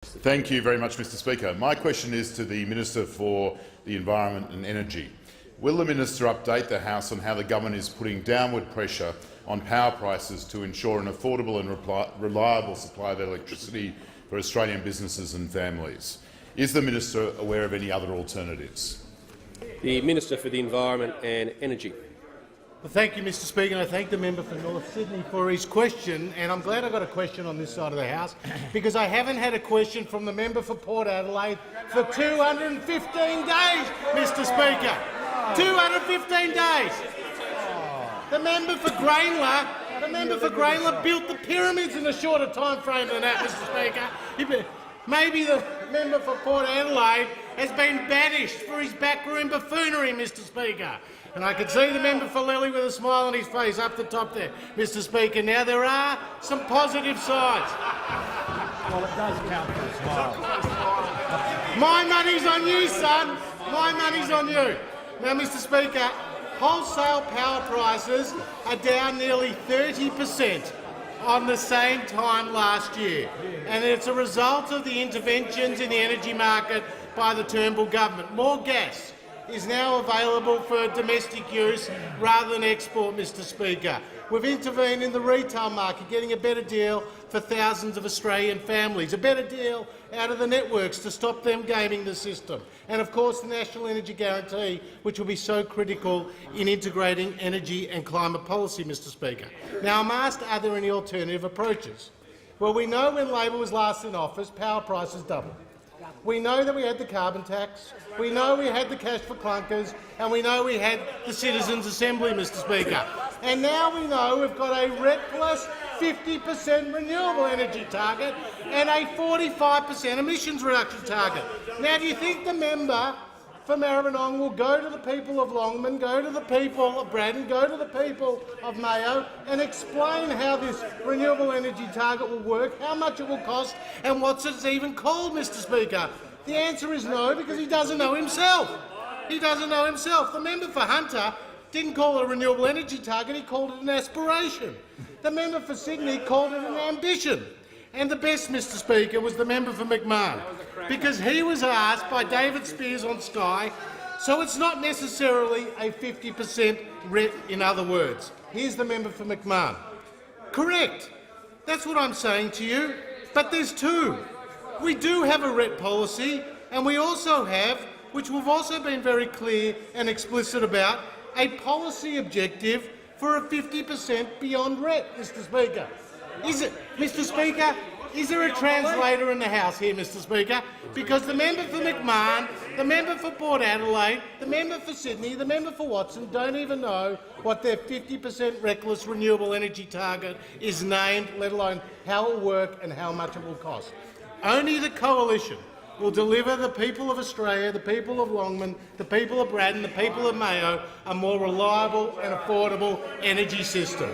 Thank you very much, Mr Speaker. My question is to the Minister for the Environment and Energy. Will the Minister update the House on how the government is putting downward pressure on power prices to ensure an affordable and reliable supply of electricity for Australian businesses and families? Is the Minister aware of any other alternatives? The Minister for the Environment and Energy. Well, thank you, Mr Speaker. I thank the member for North Sydney for his question, and I'm glad I got a question on this side of the House because I haven't had a question from the member for Port Adelaide for 215 days, Mr Speaker. 215 days. The member for Grainler built the pyramids in a shorter time frame than that, Mr Speaker. Maybe the member for Port Adelaide has been banished for his backroom buffoonery, Mr Speaker. And I can see the member for Lilley with a smile on his face up the top there, Mr Speaker. Now, there are some positive sides. Well, it does count for a smile. My money's on you, son. My money's on you. Now, Mr Speaker, wholesale power prices are down nearly 30% on the same time last year, and it's a result of the interventions in the energy market by the Turnbull government. More gas is now available for domestic use rather than export, Mr Speaker. We've intervened in the retail market, getting a better deal for thousands of Australian families, a better deal out of the networks to stop them gaming the system, and of course the National Energy Guarantee, which will be so critical in integrating energy and climate policy, Mr Speaker. Now, I'm asked, are there any alternative approaches? Well, we know when Labor was last in office, power prices doubled. We know that we had the carbon tax, we know we had the cash for clunkers, and we know we had the Citizens' Assembly, Mr Speaker. And now we know we've got a reckless 50% renewable energy target and a 45% emissions reduction target. Now, do you think the member for Maribyrnong will go to the people of Longman, go to the people of Braddon, go to the people of Mayo and explain how this renewable energy target will work, how much it will cost and what's it's even called, Mr Speaker? The answer is no, because he doesn't know himself. He doesn't know himself. The member for Hunter didn't call it a renewable energy target, he called it an aspiration. The member for Sydney called it an ambition. And the best, Mr Speaker, was the member for McMahon, because he was asked by David Spears on Sky, so it's not necessarily a 50% RET in other words. Here's the member for McMahon. Correct. That's what I'm saying to you. But there's two. We do have a RET policy, and we also have, which we've also been very clear and explicit about, a policy objective for a 50% beyond RET, Mr Speaker. Is it, Mr Speaker, is there a translator in the House here, Mr Speaker? Because the member for McMahon, the member for Port Adelaide, the member for Sydney, the member for Watson don't even know what their 50% reckless renewable energy target is named, let alone how it will work and how much it will cost. Only the coalition will deliver the people of Australia, the people of Longman, the people of Braddon, the people of Mayo a more reliable and affordable energy system.